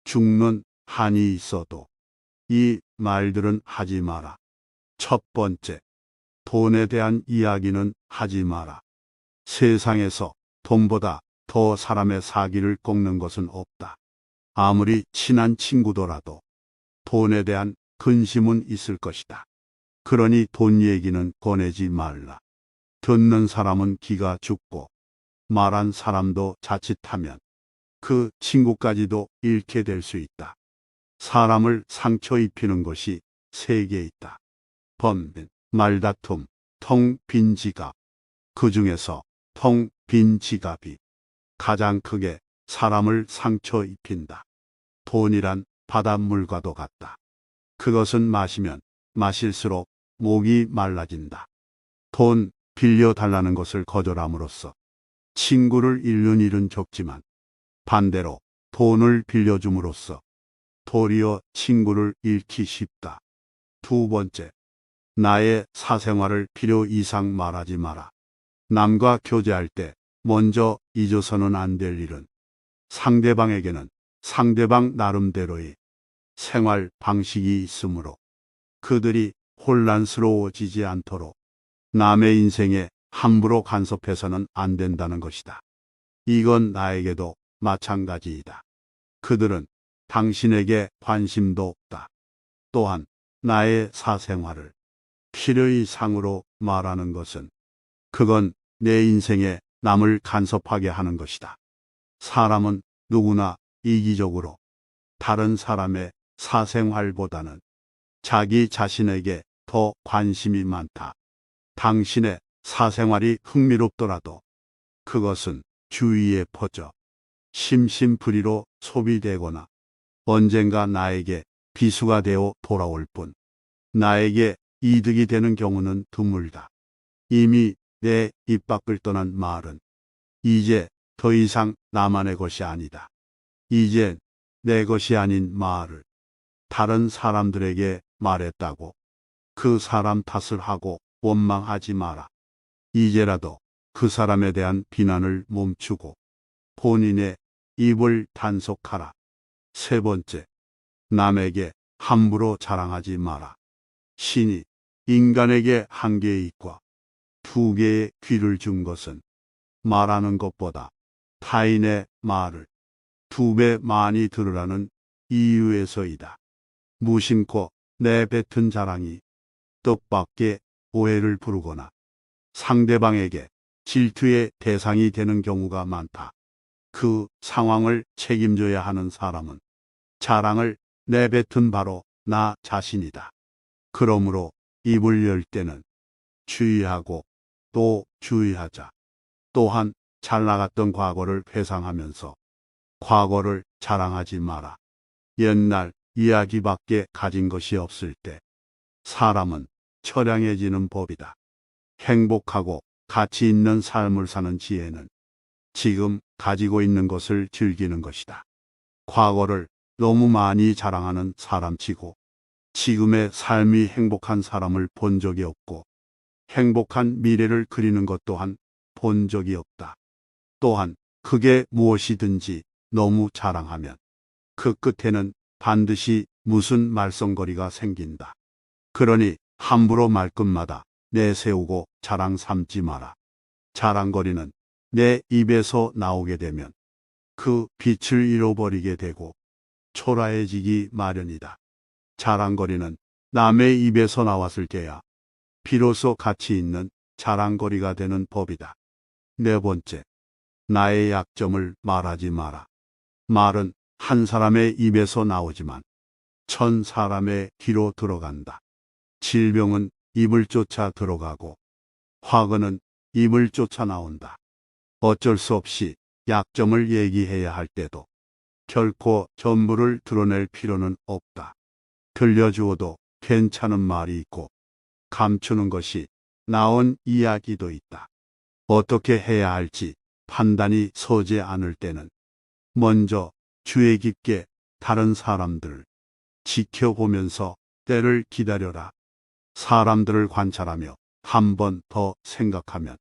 죽는 한이 있어도 이 말들은 하지 마라. 첫 번째, 돈에 대한 이야기는 하지 마라. 세상에서 돈보다 더 사람의 사기를 꺾는 것은 없다. 아무리 친한 친구더라도 돈에 대한 근심은 있을 것이다. 그러니 돈 얘기는 꺼내지 말라. 듣는 사람은 기가 죽고 말한 사람도 자칫하면 그 친구까지도 잃게 될 수 있다. 사람을 상처 입히는 것이 세 개 있다. 번빈, 말다툼, 텅 빈 지갑. 그 중에서 텅 빈 지갑이 가장 크게 사람을 상처 입힌다. 돈이란 바닷물과도 같다. 그것은 마시면 마실수록 목이 말라진다. 돈 빌려달라는 것을 거절함으로써 친구를 잃는 일은 적지만 반대로 돈을 빌려줌으로써 도리어 친구를 잃기 쉽다. 두 번째, 나의 사생활을 필요 이상 말하지 마라. 남과 교제할 때 먼저 잊어서는 안 될 일은 상대방에게는 상대방 나름대로의 생활 방식이 있으므로 그들이 혼란스러워지지 않도록 남의 인생에 함부로 간섭해서는 안 된다는 것이다. 이건 나에게도 마찬가지이다. 그들은 당신에게 관심도 없다. 또한 나의 사생활을 필요 이상으로 말하는 것은 그건 내 인생에 남을 간섭하게 하는 것이다. 사람은 누구나 이기적으로 다른 사람의 사생활보다는 자기 자신에게 더 관심이 많다. 당신의 사생활이 흥미롭더라도 그것은 주위에 퍼져 심심풀이로 소비되거나 언젠가 나에게 비수가 되어 돌아올 뿐 나에게 이득이 되는 경우는 드물다. 이미 내 입 밖을 떠난 말은 이제 더 이상 나만의 것이 아니다. 이제 내 것이 아닌 말을 다른 사람들에게 말했다고 그 사람 탓을 하고 원망하지 마라. 이제라도 그 사람에 대한 비난을 멈추고 본인의 입을 단속하라. 세 번째, 남에게 함부로 자랑하지 마라. 신이 인간에게 한 개의 입과 두 개의 귀를 준 것은 말하는 것보다 타인의 말을 두 배 많이 들으라는 이유에서이다. 무심코 내뱉은 자랑이 뜻밖의 오해를 부르거나 상대방에게 질투의 대상이 되는 경우가 많다. 그 상황을 책임져야 하는 사람은 자랑을 내뱉은 바로 나 자신이다. 그러므로 입을 열 때는 주의하고 또 주의하자. 또한 잘 나갔던 과거를 회상하면서 과거를 자랑하지 마라. 옛날 이야기밖에 가진 것이 없을 때 사람은 처량해지는 법이다. 행복하고 가치 있는 삶을 사는 지혜는 지금 가지고 있는 것을 즐기는 것이다. 과거를 너무 많이 자랑하는 사람치고 지금의 삶이 행복한 사람을 본 적이 없고 행복한 미래를 그리는 것 또한 본 적이 없다. 또한 그게 무엇이든지 너무 자랑하면 그 끝에는 반드시 무슨 말썽거리가 생긴다. 그러니 함부로 말끝마다 내세우고 자랑 삼지 마라. 자랑거리는 내 입에서 나오게 되면 그 빛을 잃어버리게 되고 초라해지기 마련이다. 자랑거리는 남의 입에서 나왔을 때야 비로소 가치 있는 자랑거리가 되는 법이다. 네 번째, 나의 약점을 말하지 마라. 말은 한 사람의 입에서 나오지만 천 사람의 귀로 들어간다. 질병은 입을 쫓아 들어가고 화근은 입을 쫓아 나온다. 어쩔 수 없이 약점을 얘기해야 할 때도 결코 전부를 드러낼 필요는 없다. 들려주어도 괜찮은 말이 있고 감추는 것이 나은 이야기도 있다. 어떻게 해야 할지 판단이 서지 않을 때는 먼저 주의 깊게 다른 사람들을 지켜보면서 때를 기다려라. 사람들을 관찰하며 한 번 더 생각하면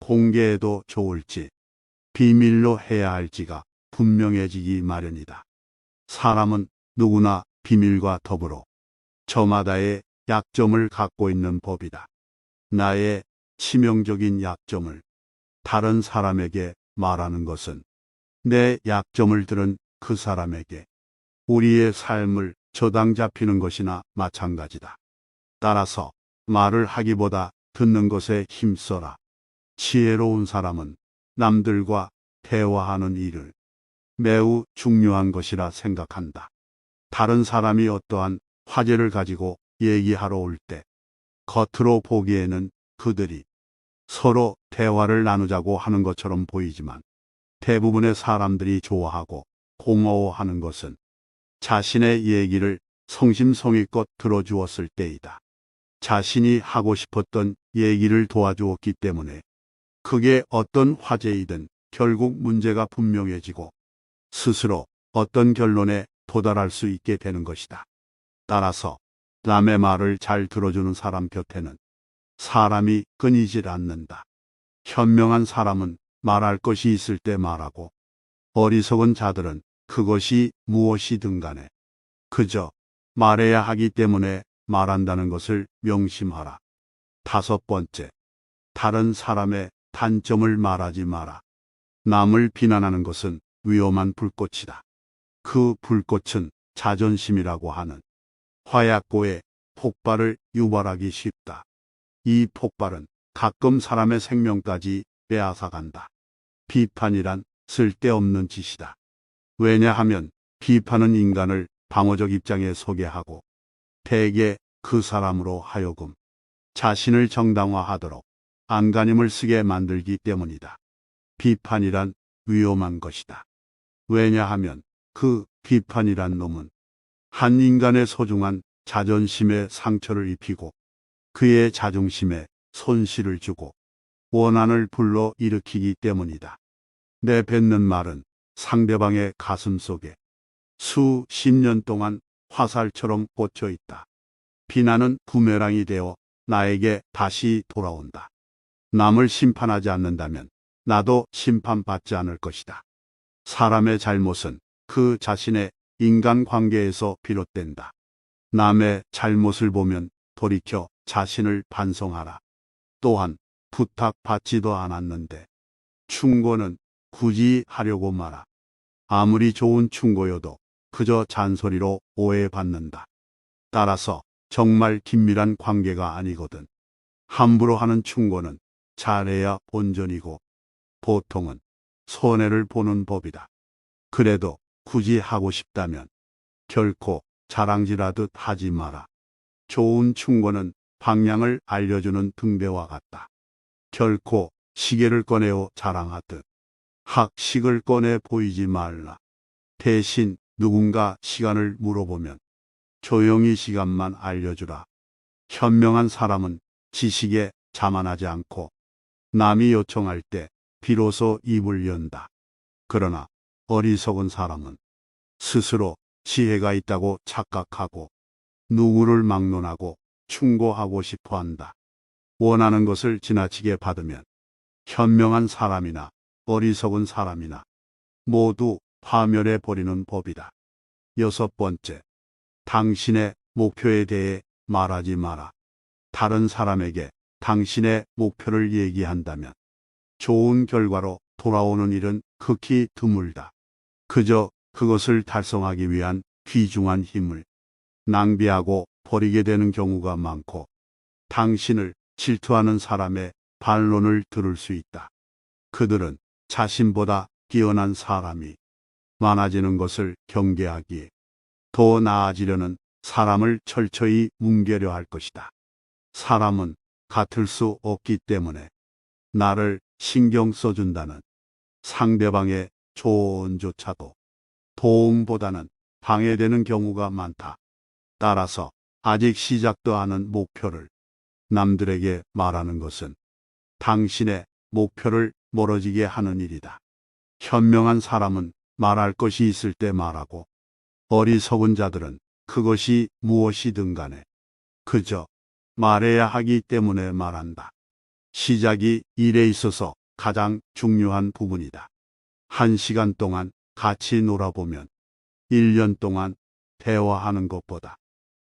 공개해도 좋을지 비밀로 해야 할지가 분명해지기 마련이다. 사람은 누구나 비밀과 더불어 저마다의 약점을 갖고 있는 법이다. 나의 치명적인 약점을 다른 사람에게 말하는 것은 내 약점을 들은 그 사람에게 우리의 삶을 저당 잡히는 것이나 마찬가지다. 따라서 말을 하기보다 듣는 것에 힘써라. 지혜로운 사람은 남들과 대화하는 일을 매우 중요한 것이라 생각한다. 다른 사람이 어떠한 화제를 가지고 얘기하러 올 때 겉으로 보기에는 그들이 서로 대화를 나누자고 하는 것처럼 보이지만 대부분의 사람들이 좋아하고 고마워하는 것은 자신의 얘기를 성심성의껏 들어주었을 때이다. 자신이 하고 싶었던 얘기를 도와주었기 때문에 그게 어떤 화제이든 결국 문제가 분명해지고 스스로 어떤 결론에 도달할 수 있게 되는 것이다. 따라서 남의 말을 잘 들어주는 사람 곁에는 사람이 끊이질 않는다. 현명한 사람은 말할 것이 있을 때 말하고 어리석은 자들은 그것이 무엇이든 간에 그저 말해야 하기 때문에 말한다는 것을 명심하라. 다섯 번째, 다른 사람의 단점을 말하지 마라. 남을 비난하는 것은 위험한 불꽃이다. 그 불꽃은 자존심이라고 하는 화약고에 폭발을 유발하기 쉽다. 이 폭발은 가끔 사람의 생명까지 빼앗아간다. 비판이란 쓸데없는 짓이다. 왜냐하면 비판은 인간을 방어적 입장에 서게 하고 대개 그 사람으로 하여금 자신을 정당화하도록 안간힘을 쓰게 만들기 때문이다. 비판이란 위험한 것이다. 왜냐하면 그 비판이란 놈은 한 인간의 소중한 자존심에 상처를 입히고 그의 자존심에 손실을 주고 원한을 불러 일으키기 때문이다. 내뱉는 말은 상대방의 가슴 속에 수십 년 동안 화살처럼 꽂혀 있다. 비난은 부메랑이 되어 나에게 다시 돌아온다. 남을 심판하지 않는다면 나도 심판받지 않을 것이다. 사람의 잘못은 그 자신의 인간관계에서 비롯된다. 남의 잘못을 보면 돌이켜 자신을 반성하라. 또한 부탁받지도 않았는데 충고는 굳이 하려고 마라. 아무리 좋은 충고여도 그저 잔소리로 오해받는다. 따라서 정말 긴밀한 관계가 아니거든 함부로 하는 충고는 잘해야 본전이고 보통은 손해를 보는 법이다. 그래도 굳이 하고 싶다면 결코 자랑질하듯 하지 마라. 좋은 충고는 방향을 알려주는 등대와 같다. 결코 시계를 꺼내어 자랑하듯 학식을 꺼내 보이지 말라. 대신 누군가 시간을 물어보면 조용히 시간만 알려주라. 현명한 사람은 지식에 자만하지 않고 남이 요청할 때 비로소 입을 연다. 그러나 어리석은 사람은 스스로 지혜가 있다고 착각하고 누구를 막론하고 충고하고 싶어 한다. 원하는 것을 지나치게 받으면 현명한 사람이나 어리석은 사람이나 모두 파멸해 버리는 법이다. 여섯 번째, 당신의 목표에 대해 말하지 마라. 다른 사람에게 당신의 목표를 얘기한다면 좋은 결과로 돌아오는 일은 극히 드물다. 그저 그것을 달성하기 위한 귀중한 힘을 낭비하고 버리게 되는 경우가 많고 당신을 질투하는 사람의 반론을 들을 수 있다. 그들은 자신보다 뛰어난 사람이 많아지는 것을 경계하기에 더 나아지려는 사람을 철저히 뭉개려 할 것이다. 사람은 같을 수 없기 때문에 나를 신경 써준다는 상대방의 조언조차도 도움보다는 방해되는 경우가 많다. 따라서 아직 시작도 않은 목표를 남들에게 말하는 것은 당신의 목표를 멀어지게 하는 일이다. 현명한 사람은 말할 것이 있을 때 말하고 어리석은 자들은 그것이 무엇이든 간에 그저 말해야 하기 때문에 말한다. 시작이 일에 있어서 가장 중요한 부분이다. 한 시간 동안 같이 놀아보면 1년 동안 대화하는 것보다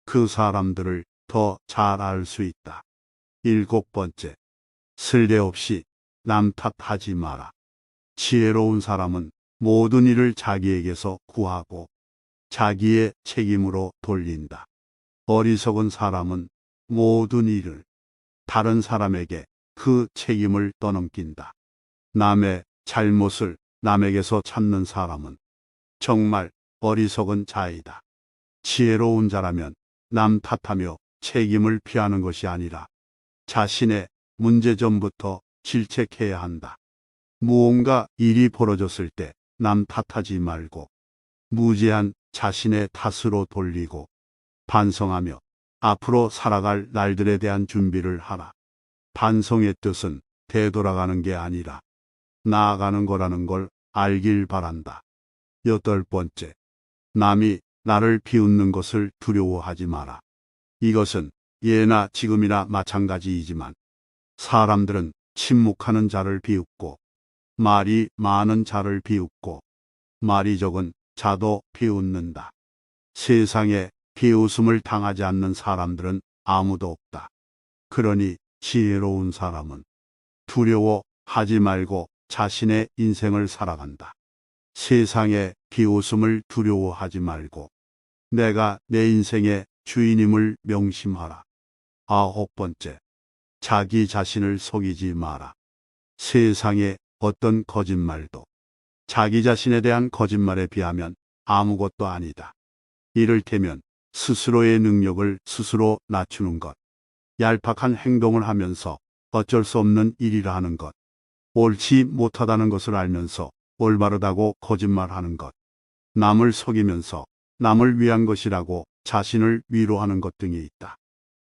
그 사람들을 더 잘 알 수 있다. 7번째, 쓸데없이 남 탓하지 마라. 지혜로운 사람은 모든 일을 자기에게서 구하고 자기의 책임으로 돌린다. 어리석은 사람은 모든 일을 다른 사람에게 그 책임을 떠넘긴다. 남의 잘못을 남에게서 찾는 사람은 정말 어리석은 자이다. 지혜로운 자라면 남 탓하며 책임을 피하는 것이 아니라 자신의 문제점부터 질책해야 한다. 무언가 일이 벌어졌을 때 남 탓하지 말고 무제한 자신의 탓으로 돌리고 반성하며 앞으로 살아갈 날들에 대한 준비를 하라. 반성의 뜻은 되돌아가는 게 아니라 나아가는 거라는 걸 알길 바란다. 8번째, 남이 나를 비웃는 것을 두려워하지 마라. 이것은 예나 지금이나 마찬가지이지만 사람들은 침묵하는 자를 비웃고 말이 많은 자를 비웃고 말이 적은 자도 비웃는다. 세상에 비웃음을 당하지 않는 사람들은 아무도 없다. 그러니 지혜로운 사람은 두려워하지 말고 자신의 인생을 살아간다. 세상에 비웃음을 두려워하지 말고 내가 내 인생의 주인임을 명심하라. 9번째, 자기 자신을 속이지 마라. 세상의 어떤 거짓말도 자기 자신에 대한 거짓말에 비하면 아무것도 아니다. 이를테면 스스로의 능력을 스스로 낮추는 것, 얄팍한 행동을 하면서 어쩔 수 없는 일이라 하는 것, 옳지 못하다는 것을 알면서 올바르다고 거짓말하는 것, 남을 속이면서 남을 위한 것이라고 자신을 위로하는 것 등이 있다.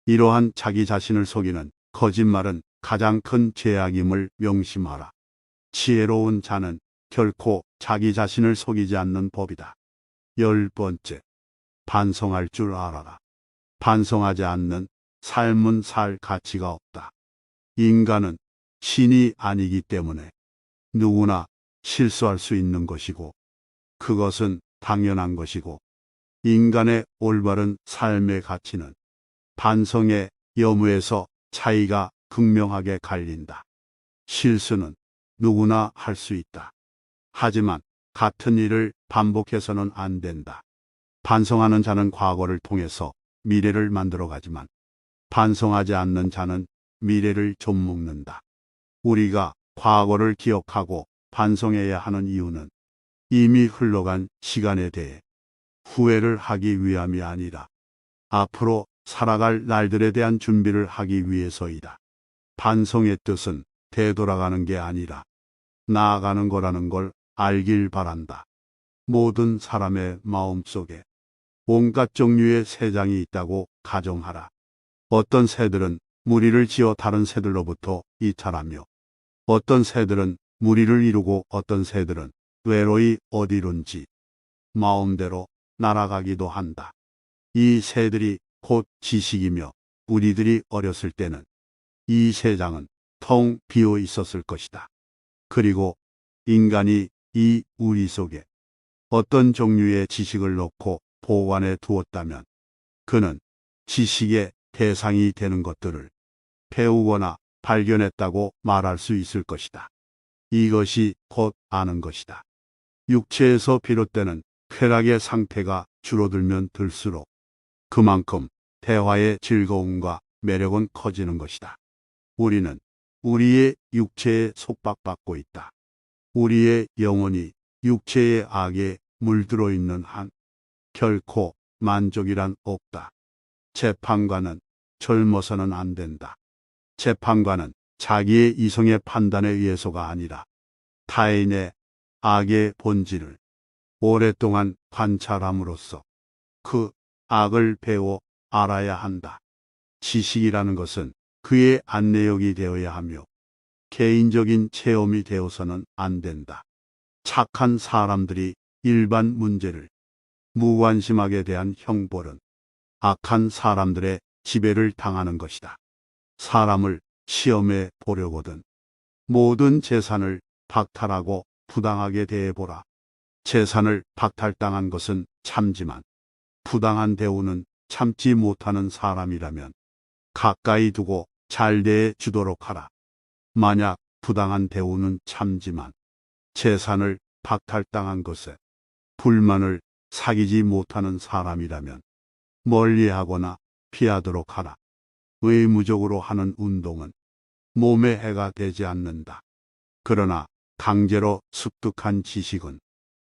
이러한 자기 자신을 속이는 거짓말은 가장 큰 죄악임을 명심하라. 지혜로운 자는 결코 자기 자신을 속이지 않는 법이다. 10번째, 반성할 줄 알아라. 반성하지 않는 삶은 살 가치가 없다. 인간은 신이 아니기 때문에 누구나 실수할 수 있는 것이고 그것은 당연한 것이고 인간의 올바른 삶의 가치는 반성의 여무에서 차이가 극명하게 갈린다. 실수는 누구나 할 수 있다. 하지만 같은 일을 반복해서는 안 된다. 반성하는 자는 과거를 통해서 미래를 만들어가지만 반성하지 않는 자는 미래를 좀먹는다. 우리가 과거를 기억하고 반성해야 하는 이유는 이미 흘러간 시간에 대해 후회를 하기 위함이 아니라 앞으로 살아갈 날들에 대한 준비를 하기 위해서이다. 반성의 뜻은 되돌아가는 게 아니라 나아가는 거라는 걸 알길 바란다. 모든 사람의 마음속에 온갖 종류의 새장이 있다고 가정하라. 어떤 새들은 무리를 지어 다른 새들로부터 이탈하며 어떤 새들은 무리를 이루고 어떤 새들은 외로이 어디론지 마음대로 날아가기도 한다. 이 새들이 곧 지식이며 우리들이 어렸을 때는 이 새장은 텅 비어 있었을 것이다. 그리고 인간이 이 우리 속에 어떤 종류의 지식을 넣고 보관해 두었다면 그는 지식의 대상이 되는 것들을 배우거나 발견했다고 말할 수 있을 것이다. 이것이 곧 아는 것이다. 육체에서 비롯되는 쾌락의 상태가 줄어들면 들수록 그만큼 대화의 즐거움과 매력은 커지는 것이다. 우리는 우리의 육체에 속박받고 있다. 우리의 영혼이 육체의 악에 물들어 있는 한 결코 만족이란 없다. 재판관은 젊어서는 안 된다. 재판관은 자기의 이성의 판단에 의해서가 아니라 타인의 악의 본질을 오랫동안 관찰함으로써 그 악을 배워 알아야 한다. 지식이라는 것은 그의 안내역이 되어야 하며 개인적인 체험이 되어서는 안 된다. 착한 사람들이 일반 문제를 무관심하게 대한 형벌은 악한 사람들의 지배를 당하는 것이다. 사람을 시험해 보려거든 모든 재산을 박탈하고 부당하게 대해보라. 재산을 박탈당한 것은 참지만 부당한 대우는 참지 못하는 사람이라면 가까이 두고 잘 대해 주도록 하라. 만약 부당한 대우는 참지만 재산을 박탈당한 것에 불만을 사귀지 못하는 사람이라면 멀리하거나 피하도록 하라. 의무적으로 하는 운동은 몸에 해가 되지 않는다. 그러나 강제로 습득한 지식은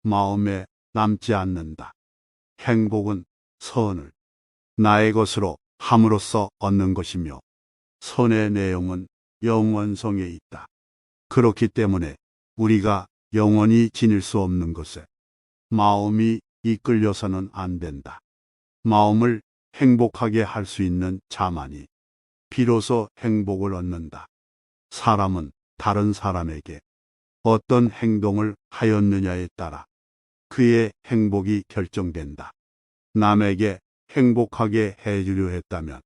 마음에 남지 않는다. 행복은 선을 나의 것으로 함으로써 얻는 것이며 선의 내용은 영원성에 있다. 그렇기 때문에 우리가 영원히 지닐 수 없는 것에 마음이 이끌려서는 안 된다. 마음을 행복하게 할 수 있는 자만이 비로소 행복을 얻는다. 사람은 다른 사람에게 어떤 행동을 하였느냐에 따라 그의 행복이 결정된다. 남에게 행복하게 해주려 했다면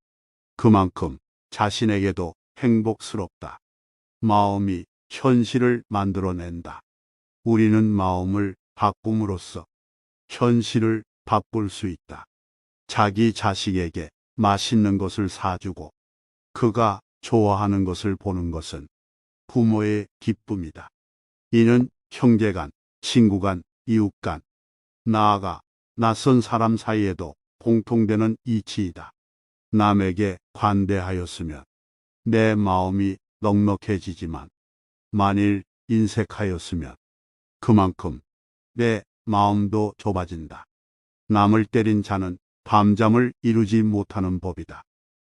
그만큼 자신에게도 행복스럽다. 마음이 현실을 만들어낸다. 우리는 마음을 바꿈으로써 현실을 바꿀 수 있다. 자기 자식에게 맛있는 것을 사주고 그가 좋아하는 것을 보는 것은 부모의 기쁨이다. 이는 형제간, 친구간, 이웃간, 나아가 낯선 사람 사이에도 공통되는 이치이다. 남에게 관대하였으면 내 마음이 넉넉해지지만 만일 인색하였으면 그만큼 내 마음도 좁아진다. 남을 때린 자는 밤잠을 이루지 못하는 법이다.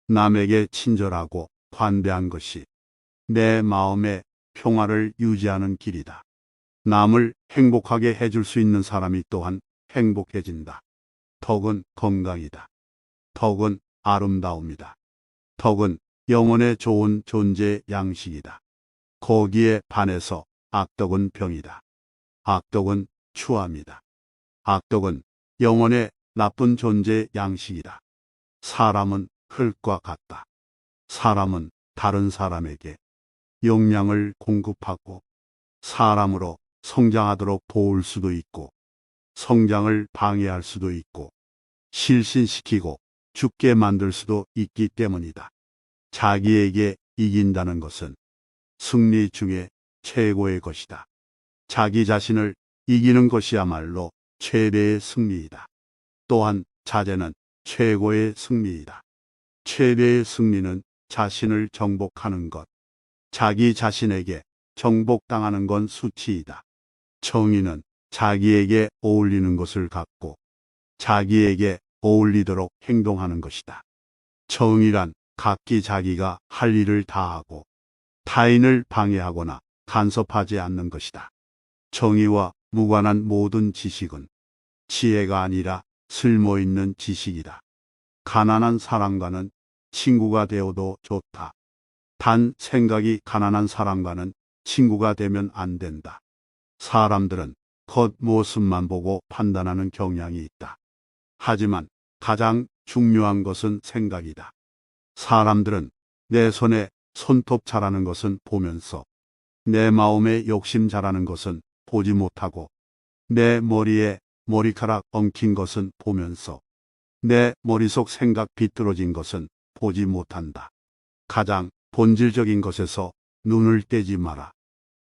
남에게 친절하고 관대한 것이 내 마음의 평화를 유지하는 길이다. 남을 행복하게 해줄 수 있는 사람이 또한 행복해진다. 덕은 건강이다. 덕은 아름다움이다. 덕은 영혼에 좋은 존재 양식이다. 거기에 반해서 악덕은 병이다. 악덕은 추함이다. 악덕은 영혼의 나쁜 존재 양식이다. 사람은 흙과 같다. 사람은 다른 사람에게 영양을 공급하고 사람으로 성장하도록 도울 수도 있고 성장을 방해할 수도 있고 실신시키고 죽게 만들 수도 있기 때문이다. 자기에게 이긴다는 것은 승리 중에 최고의 것이다. 자기 자신을 이기는 것이야말로 최대의 승리이다. 또한 자제는 최고의 승리이다. 최대의 승리는 자신을 정복하는 것, 자기 자신에게 정복당하는 건 수치이다. 정의는 자기에게 어울리는 것을 갖고 자기에게 어울리도록 행동하는 것이다. 정의란 각기 자기가 할 일을 다하고 타인을 방해하거나 간섭하지 않는 것이다. 정의와 무관한 모든 지식은 지혜가 아니라 쓸모있는 지식이다. 가난한 사람과는 친구가 되어도 좋다. 단 생각이 가난한 사람과는 친구가 되면 안 된다. 사람들은 겉모습만 보고 판단하는 경향이 있다. 하지만 가장 중요한 것은 생각이다. 사람들은 내 손에 손톱 자라는 것은 보면서 내 마음에 욕심 자라는 것은 보지 못하고 내 머리에 머리카락 엉킨 것은 보면서 내 머릿속 생각 비뚤어진 것은 보지 못한다. 가장 본질적인 것에서 눈을 떼지 마라.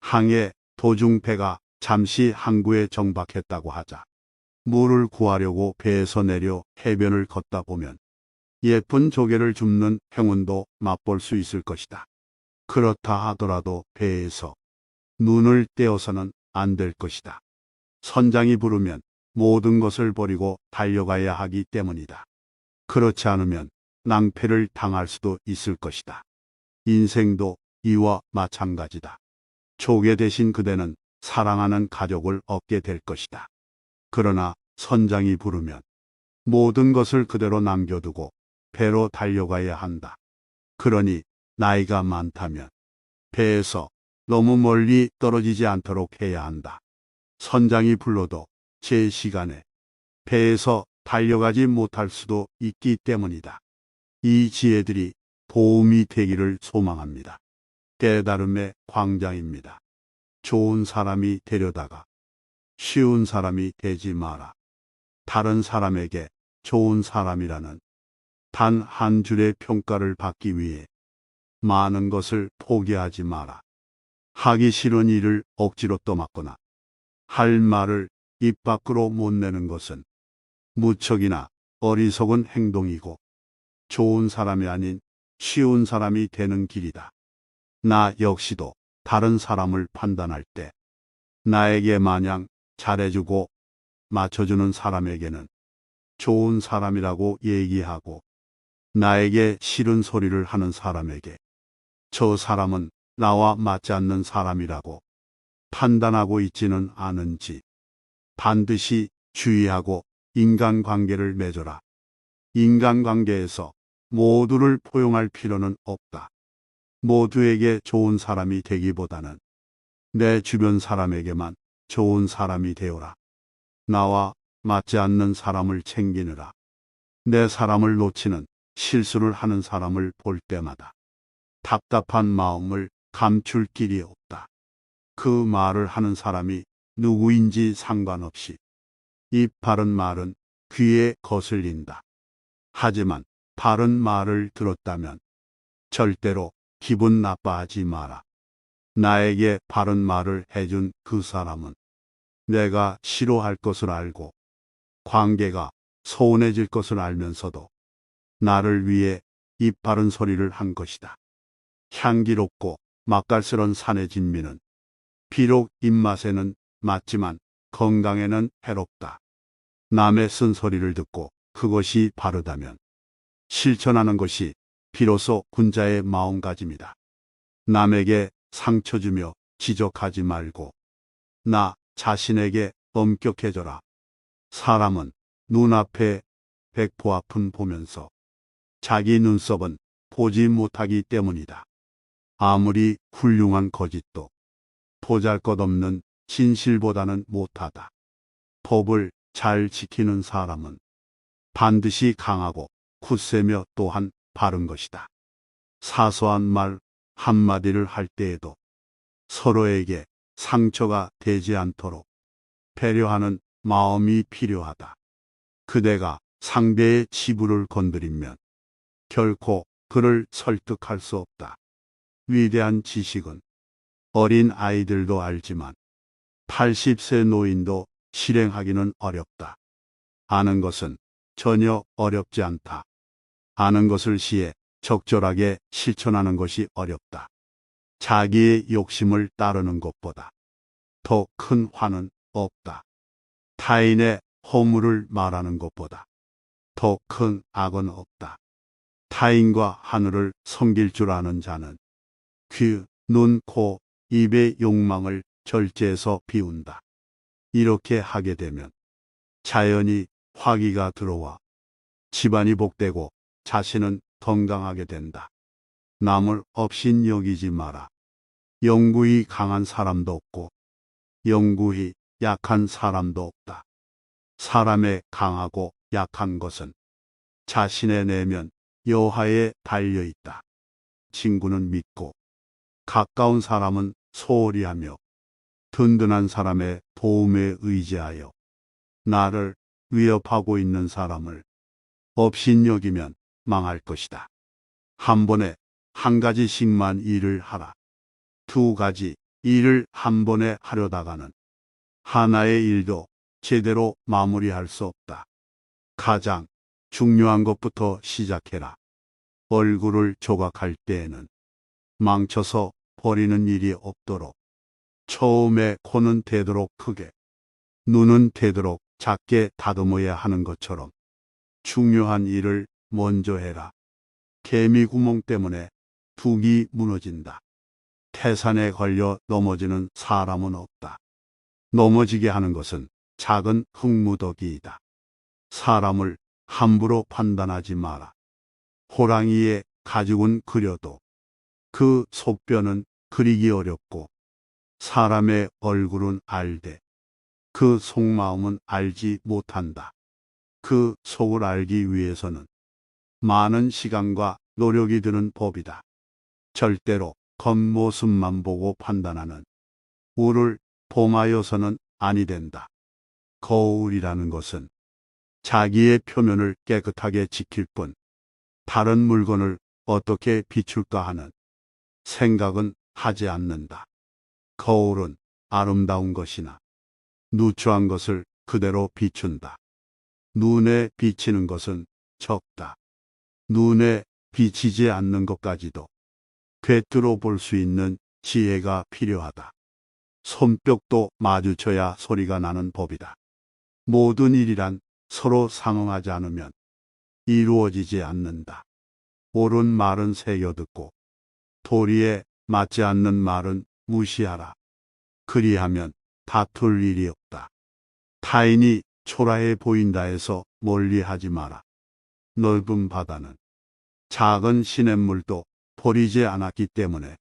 항해 도중 배가 잠시 항구에 정박했다고 하자. 물을 구하려고 배에서 내려 해변을 걷다 보면 예쁜 조개를 줍는 행운도 맛볼 수 있을 것이다. 그렇다 하더라도 배에서 눈을 떼어서는 안 될 것이다. 선장이 부르면 모든 것을 버리고 달려가야 하기 때문이다. 그렇지 않으면 낭패를 당할 수도 있을 것이다. 인생도 이와 마찬가지다. 조개 대신 그대는 사랑하는 가족을 얻게 될 것이다. 그러나 선장이 부르면 모든 것을 그대로 남겨두고 배로 달려가야 한다. 그러니 나이가 많다면 배에서 너무 멀리 떨어지지 않도록 해야 한다. 선장이 불러도 제 시간에 배에서 달려가지 못할 수도 있기 때문이다. 이 지혜들이 도움이 되기를 소망합니다. 깨달음의 광장입니다. 좋은 사람이 되려다가 쉬운 사람이 되지 마라. 다른 사람에게 좋은 사람이라는 단 한 줄의 평가를 받기 위해 많은 것을 포기하지 마라. 하기 싫은 일을 억지로 떠맡거나 할 말을 입 밖으로 못 내는 것은 무척이나 어리석은 행동이고 좋은 사람이 아닌 쉬운 사람이 되는 길이다. 나 역시도 다른 사람을 판단할 때 나에게 마냥 잘해주고 맞춰주는 사람에게는 좋은 사람이라고 얘기하고 나에게 싫은 소리를 하는 사람에게 저 사람은 나와 맞지 않는 사람이라고 판단하고 있지는 않은지 반드시 주의하고 인간관계를 맺어라. 인간관계에서 모두를 포용할 필요는 없다. 모두에게 좋은 사람이 되기보다는 내 주변 사람에게만 좋은 사람이 되어라. 나와 맞지 않는 사람을 챙기느라 내 사람을 놓치는 실수를 하는 사람을 볼 때마다 답답한 마음을 감출 길이 없다. 그 말을 하는 사람이 누구인지 상관없이 입 바른 말은 귀에 거슬린다. 하지만 바른 말을 들었다면 절대로 기분 나빠하지 마라. 나에게 바른 말을 해준 그 사람은 내가 싫어할 것을 알고 관계가 소원해질 것을 알면서도 나를 위해 입 바른 소리를 한 것이다. 향기롭고 맛깔스런 산의 진미는 비록 입맛에는 맞지만 건강에는 해롭다. 남의 쓴소리를 듣고 그것이 바르다면 실천하는 것이 비로소 군자의 마음가짐이다. 남에게 상처 주며 지적하지 말고 나 자신에게 엄격해져라. 사람은 눈앞에 백포 앞은 보면서 자기 눈썹은 보지 못하기 때문이다. 아무리 훌륭한 거짓도 보잘것없는 진실보다는 못하다. 법을 잘 지키는 사람은 반드시 강하고 굳세며 또한 바른 것이다. 사소한 말 한마디를 할 때에도 서로에게 상처가 되지 않도록 배려하는 마음이 필요하다. 그대가 상대의 치부를 건드리면 결코 그를 설득할 수 없다. 위대한 지식은 어린 아이들도 알지만 80세 노인도 실행하기는 어렵다. 아는 것은 전혀 어렵지 않다. 아는 것을 시해 적절하게 실천하는 것이 어렵다. 자기의 욕심을 따르는 것보다 더 큰 화는 없다. 타인의 허물을 말하는 것보다 더 큰 악은 없다. 타인과 하늘을 섬길 줄 아는 자는 귀, 눈, 코, 입의 욕망을 절제해서 비운다. 이렇게 하게 되면 자연히 화기가 들어와 집안이 복되고 자신은 건강하게 된다. 남을 업신 여기지 마라. 영구히 강한 사람도 없고 영구히 약한 사람도 없다. 사람의 강하고 약한 것은 자신의 내면 여하에 달려 있다. 친구는 믿고 가까운 사람은 소홀히 하며 든든한 사람의 도움에 의지하여 나를 위협하고 있는 사람을 업신여기면 망할 것이다. 한 번에 한 가지씩만 일을 하라. 두 가지 일을 한 번에 하려다가는 하나의 일도 제대로 마무리할 수 없다. 가장 중요한 것부터 시작해라. 얼굴을 조각할 때에는 망쳐서 버리는 일이 없도록 처음에 코는 되도록 크게, 눈은 되도록 작게 다듬어야 하는 것처럼 중요한 일을 먼저 해라. 개미 구멍 때문에 둑이 무너진다. 태산에 걸려 넘어지는 사람은 없다. 넘어지게 하는 것은 작은 흙무더기이다. 사람을 함부로 판단하지 마라. 호랑이의 가죽은 그려도 그 속뼈는 그리기 어렵고 사람의 얼굴은 알되 그 속마음은 알지 못한다. 그 속을 알기 위해서는 많은 시간과 노력이 드는 법이다. 절대로 겉모습만 보고 판단하는 우를 범하여서는 아니 된다. 거울이라는 것은 자기의 표면을 깨끗하게 지킬 뿐 다른 물건을 어떻게 비출까 하는 생각은 하지 않는다. 거울은 아름다운 것이나 누추한 것을 그대로 비춘다. 눈에 비치는 것은 적다. 눈에 비치지 않는 것까지도 꿰뚫어 볼 수 있는 지혜가 필요하다. 손뼉도 마주쳐야 소리가 나는 법이다. 모든 일이란 서로 상응하지 않으면 이루어지지 않는다. 옳은 말은 새겨듣고 도리에 맞지 않는 말은 무시하라. 그리하면 다툴 일이 없다. 타인이 초라해 보인다 해서 멀리하지 마라. 넓은 바다는 작은 시냇물도 버리지 않았기 때문에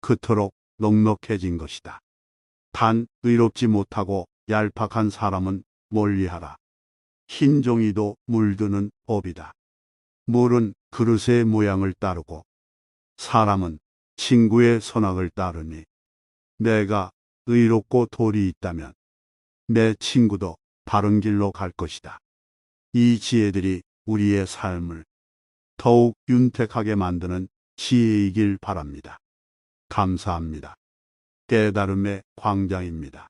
그토록 넉넉해진 것이다. 단 의롭지 못하고 얄팍한 사람은 멀리하라. 흰 종이도 물드는 법이다. 물은 그릇의 모양을 따르고 사람은 친구의 선악을 따르니 내가 의롭고 도리 있다면 내 친구도 바른 길로 갈 것이다. 이 지혜들이 우리의 삶을 더욱 윤택하게 만드는 지혜이길 바랍니다. 감사합니다. 깨달음의 광장입니다.